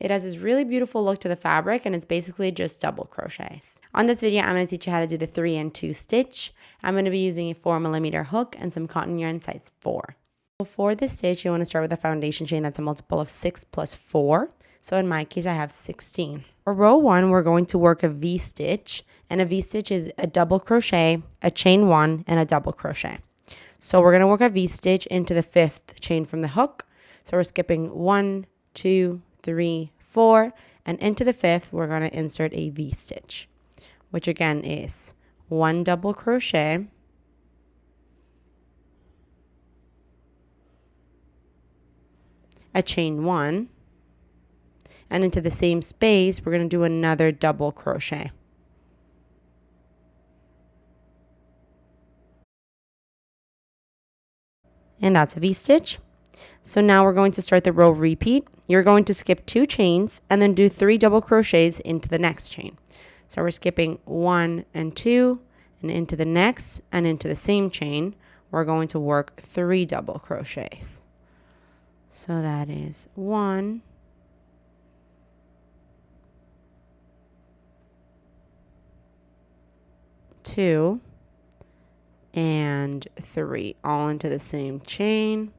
It has this really beautiful look to the fabric, and it's basically just double crochets. On this video, I'm going to teach you how to do the 3 and 2 stitch. I'm going to be using a 4mm hook and some cotton yarn size 4. For this stitch, you want to start with a foundation chain that's a multiple of 6 plus 4. So in my case, I have 16. For row 1, we're going to work a V-stitch, and a V-stitch is a double crochet, a chain 1, and a double crochet. So we're going to work a V-stitch into the 5th chain from the hook. So we're skipping 1, 2, 3, 4, and into the 5th, we're going to insert a V-stitch, which again is 1 double crochet, a chain 1, and into the same space, we're going to do another double crochet. And that's a V-stitch. So now we're going to start the row repeat. You're going to skip 2 chains and then do 3 double crochets into the next chain. So we're skipping 1 and 2 and into the next and into the same chain. We're going to work 3 double crochets. So that is 1, 2, and 3, all into the same chain.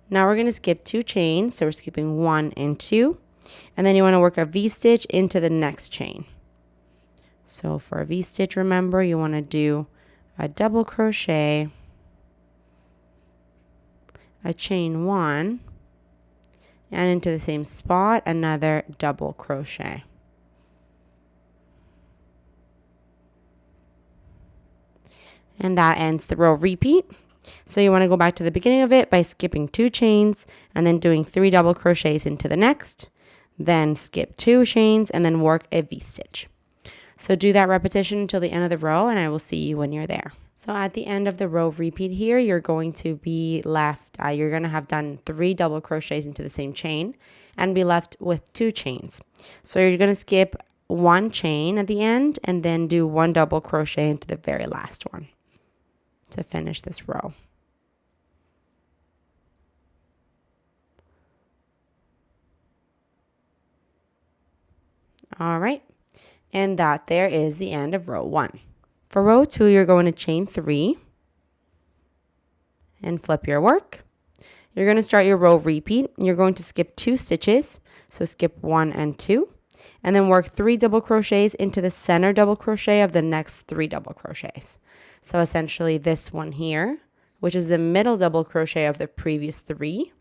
Now we're going to skip 2 chains, so we're skipping 1 and 2, and then you want to work a V-stitch into the next chain. So for a V-stitch, remember, you want to do a double crochet, a chain 1, and into the same spot, another double crochet. And that ends the row repeat. So you want to go back to the beginning of it by skipping 2 chains and then doing 3 double crochets into the next, then skip 2 chains and then work a V-stitch. So do that repetition until the end of the row, and I will see you when you're there. So at the end of the row repeat here, you're going to be left, you're going to have done 3 double crochets into the same chain and be left with 2 chains. So you're going to skip 1 chain at the end and then do 1 double crochet into the very last one to finish this row. All right, and that there is the end of row 1. For row 2, you're going to chain 3 and flip your work. You're going to start your row repeat. You're going to skip 2 stitches, so skip 1 and 2, and then work 3 double crochets into the center double crochet of the next 3 double crochets. So essentially this one here, which is the middle double crochet of the previous 3,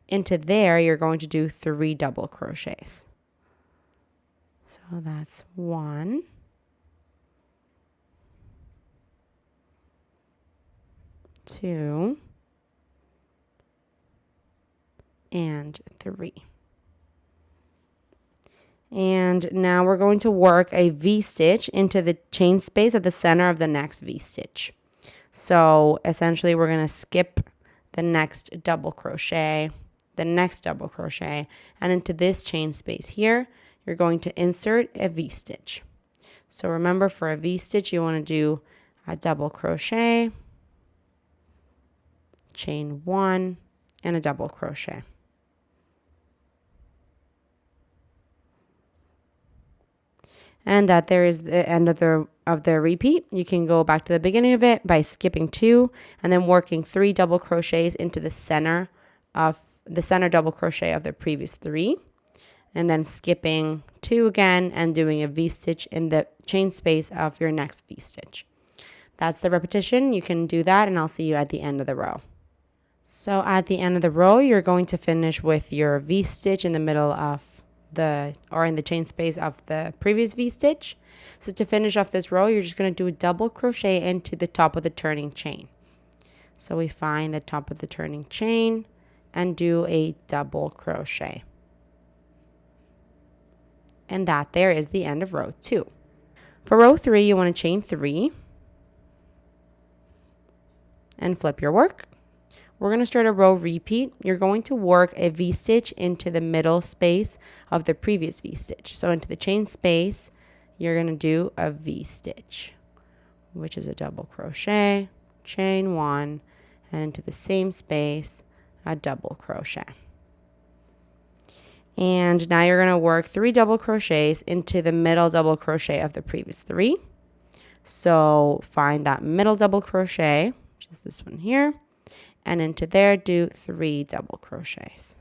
into there you're going to do 3 double crochets. So that's 1, 2, and 3. And now we're going to work a V-stitch into the chain space at the center of the next V-stitch. So essentially we're going to skip the next double crochet, the next double crochet, and into this chain space here, you're going to insert a V-stitch. So remember, for a V-stitch, you want to do a double crochet, chain 1, and a double crochet. And that there is the end of the repeat. You can go back to the beginning of it by skipping 2 and then working 3 double crochets into the center double crochet of the previous 3, and then skipping 2 again and doing a V-stitch in the chain space of your next V-stitch. That's the repetition. You can do that, and I'll see you at the end of the row. So at the end of the row, you're going to finish with your V-stitch in the middle of in the chain space of the previous V-stitch. So to finish off this row, you're just going to do a double crochet into the top of the turning chain. So we find the top of the turning chain and do a double crochet. And that there is the end of row 2. For row 3, you want to chain 3 and flip your work. We're going to start a row repeat. You're going to work a V-stitch into the middle space of the previous V-stitch. So into the chain space, you're going to do a V-stitch, which is a double crochet, chain 1, and into the same space, a double crochet. And now you're going to work 3 double crochets into the middle double crochet of the previous 3. So find that middle double crochet, which is this one here, and into there do 3 double crochets.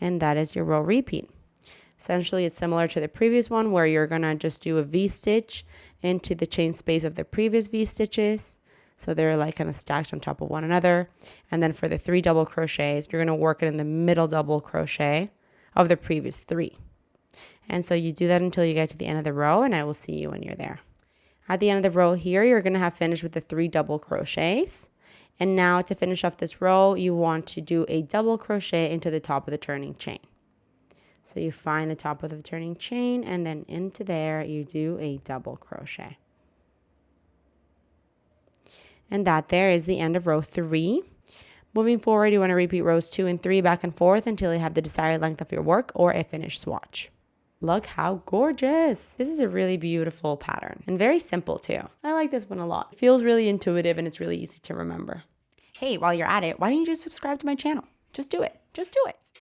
And that is your row repeat. Essentially, it's similar to the previous one where you're going to just do a V-stitch into the chain space of the previous V-stitches. So they're like kind of stacked on top of one another. And then for the 3 double crochets, you're going to work it in the middle double crochet of the previous 3. And so you do that until you get to the end of the row, and I will see you when you're there. At the end of the row here, you're going to have finished with the 3 double crochets. And now to finish off this row, you want to do a double crochet into the top of the turning chain. So you find the top of the turning chain, and then into there you do a double crochet. And that there is the end of row 3. Moving forward, you want to repeat rows 2 and 3 back and forth until you have the desired length of your work or a finished swatch. Look how gorgeous. This is a really beautiful pattern and very simple too. I like this one a lot. It feels really intuitive and it's really easy to remember. Hey, while you're at it, why don't you just subscribe to my channel? Just do it. Just do it.